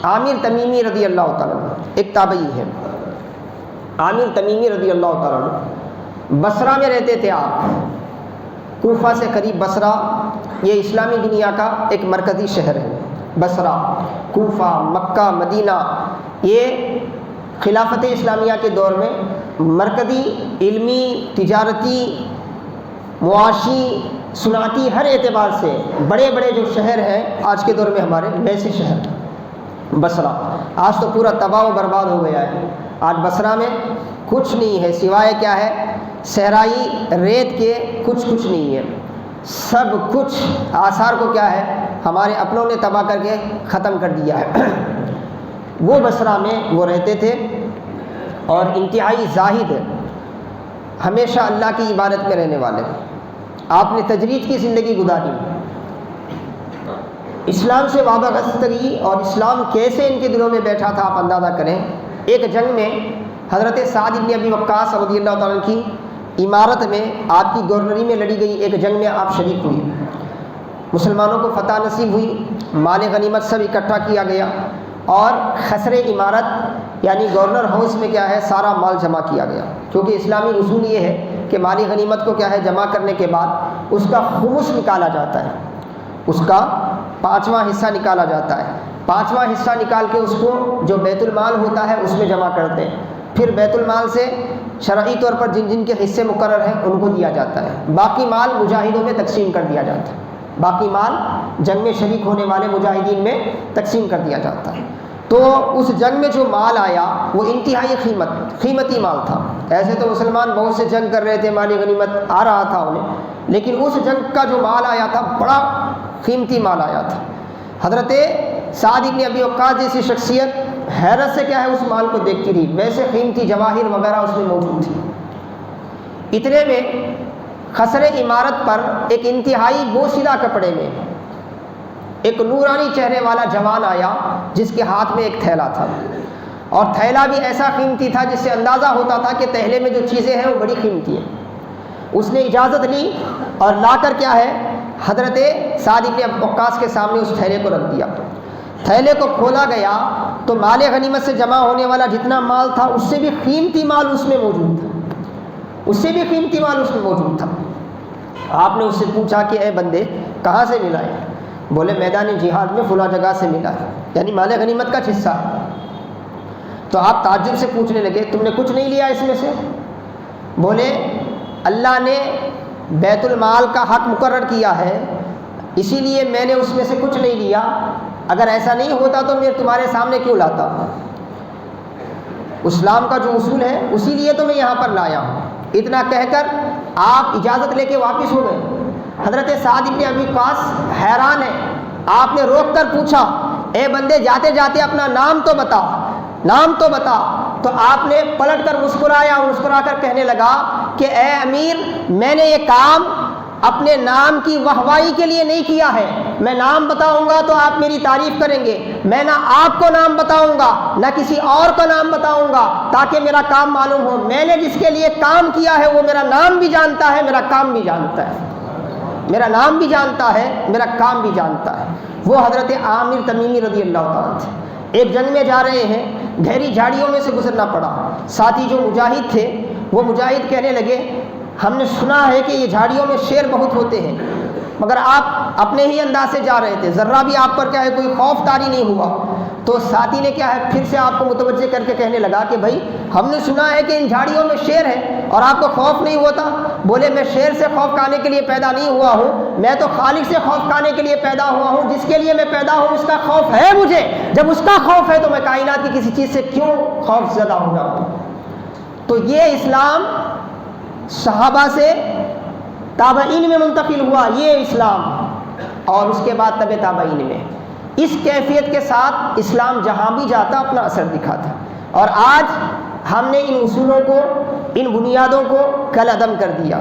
عامر تمیمی رضی اللہ تعالیٰ عنہ ایک تابعی ہے، عامر تمیمی رضی اللہ تعالیٰ عنہ بصرہ میں رہتے تھے آپ، کوفہ سے قریب بصرہ، یہ اسلامی دنیا کا ایک مرکزی شہر ہے۔ بصرہ، کوفہ، مکہ، مدینہ، یہ خلافت اسلامیہ کے دور میں مرکزی علمی، تجارتی، معاشی، صنعتی ہر اعتبار سے بڑے بڑے جو شہر ہیں آج کے دور میں ہمارے، ویسے شہر بصرہ۔ آج تو پورا تباہ و برباد ہو گیا ہے، آج بصرہ میں کچھ نہیں ہے سوائے کیا ہے، صحرائی ریت کے کچھ نہیں ہے، سب کچھ آثار کو کیا ہے ہمارے اپنوں نے تباہ کر کے ختم کر دیا ہے۔ وہ بصرہ میں وہ رہتے تھے اور انتہائی زاہد، ہمیشہ اللہ کی عبادت میں رہنے والے۔ آپ نے تجرید کی زندگی گزاری، اسلام سے وابستگی اور اسلام کیسے ان کے دلوں میں بیٹھا تھا آپ اندازہ کریں۔ ایک جنگ میں حضرت سعد بن ابی وقاص رضی اللہ تعالیٰ عنہ کی امارت میں، آپ کی گورنری میں لڑی گئی ایک جنگ میں آپ شریک ہوئی، مسلمانوں کو فتح نصیب ہوئی، مال غنیمت سب اکٹھا کیا گیا اور خسر امارت یعنی گورنر ہاؤس میں کیا ہے سارا مال جمع کیا گیا، کیونکہ اسلامی اصول یہ ہے کہ مالی غنیمت کو کیا ہے جمع کرنے کے بعد اس کا خمس نکالا جاتا ہے، اس کا 5واں حصہ نکالا جاتا ہے، 5واں حصہ نکال کے اس کو جو بیت المال ہوتا ہے اس میں جمع کرتے ہیں، پھر بیت المال سے شرعی طور پر جن جن کے حصے مقرر ہیں ان کو دیا جاتا ہے، باقی مال مجاہدوں میں تقسیم کر دیا جاتا ہے، باقی مال جنگ میں شریک ہونے والے مجاہدین میں تقسیم کر دیا جاتا ہے۔ تو اس جنگ میں جو مال آیا وہ انتہائی قیمتی مال تھا، ایسے تو مسلمان بہت سے جنگ کر رہے تھے، مالی غنیمت آ رہا تھا انہیں، لیکن اس جنگ کا جو مال آیا تھا بڑا قیمتی مال آیا تھا۔ حضرت سعد بن ابی وقاص جیسی شخصیت حیرت سے کیا ہے اس مال کو دیکھتی رہی، ویسے قیمتی جواہر وغیرہ اس میں موجود تھی۔ اتنے میں خسر عمارت پر ایک انتہائی بوسیدہ کپڑے میں ایک نورانی چہرے والا جوان آیا جس کے ہاتھ میں ایک تھیلا تھا، اور تھیلا بھی ایسا قیمتی تھا جس سے اندازہ ہوتا تھا کہ تھیلے میں جو چیزیں ہیں وہ بڑی قیمتی ہیں۔ اس نے اجازت لی اور لا کر کیا ہے حضرت سعد بن ابی وقاص کے سامنے اس تھیلے کو رکھ دیا۔ تھیلے کو کھولا گیا تو مال غنیمت سے جمع ہونے والا جتنا مال تھا اس سے بھی قیمتی مال اس میں موجود تھا، اس سے بھی قیمتی مال اس میں موجود تھا۔ آپ نے اس سے پوچھا کہ اے بندے کہاں سے ملا ہے؟ بولے میدان جہاد میں فلاں جگہ سے ملا ہے، یعنی مال غنیمت کا حصہ ہے۔ تو آپ تعجب سے پوچھنے لگے تم نے کچھ نہیں لیا اس میں سے؟ بولے اللہ نے بیت المال کا حق مقرر کیا ہے اسی لیے میں نے اس میں سے کچھ نہیں لیا، اگر ایسا نہیں ہوتا تو میں تمہارے سامنے کیوں لاتا؟ اسلام کا جو اصول ہے اسی لیے تو میں یہاں پر لایا ہوں۔ اتنا کہہ کر آپ اجازت لے کے واپس ہو گئے۔ حضرت سعد بن ابی وقاص حیران ہے، آپ نے روک کر پوچھا اے بندے جاتے جاتے اپنا نام تو بتا، نام تو بتا۔ تو آپ نے پلٹ کر مسکرایا اور مسکرا کر کہنے لگا کہ اے امیر میں نے یہ کام اپنے نام کی واہوائی کے لیے نہیں کیا ہے، میں نام بتاؤں گا تو آپ میری تعریف کریں گے، میں نہ آپ کو نام بتاؤں گا نہ کسی اور کو نام بتاؤں گا تاکہ میرا کام معلوم ہو۔ میں نے جس کے لیے کام کیا ہے وہ میرا نام بھی جانتا ہے، میرا کام بھی جانتا ہے، میرا نام بھی جانتا ہے، میرا کام بھی جانتا ہے۔ وہ حضرت عامر تمیمی رضی اللہ تعالیٰ تھے، ایک جنگ میں جا رہے ہیں، گہری جھاڑیوں میں سے گزرنا پڑا، ساتھی جو مجاہد تھے وہ مجاہد کہنے لگے ہم نے سنا ہے کہ یہ جھاڑیوں میں شیر بہت ہوتے ہیں، مگر آپ اپنے ہی انداز سے جا رہے تھے، ذرہ بھی آپ پر کیا ہے کوئی خوف طاری نہیں ہوا۔ تو ساتھی نے کیا ہے پھر سے آپ کو متوجہ کر کے کہنے لگا کہ بھائی ہم نے سنا ہے کہ ان جھاڑیوں میں شیر ہے اور آپ کو خوف نہیں ہوتا؟ بولے میں شیر سے خوف کھانے کے لیے پیدا نہیں ہوا ہوں، میں تو خالق سے خوف کھانے کے لیے پیدا ہوا ہوں، جس کے لیے میں پیدا ہوں اس کا خوف ہے مجھے، جب اس کا خوف ہے تو میں کائنات کی کسی چیز سے کیوں خوف زدہ ہو جاؤں؟ تو یہ اسلام صحابہ سے تابعین میں منتقل ہوا، یہ اسلام، اور اس کے بعد تبع تابعین میں اس کیفیت کے ساتھ اسلام جہاں بھی جاتا اپنا اثر دکھاتا۔ اور آج ہم نے ان اصولوں کو، ان بنیادوں کو کل عدم کر دیا۔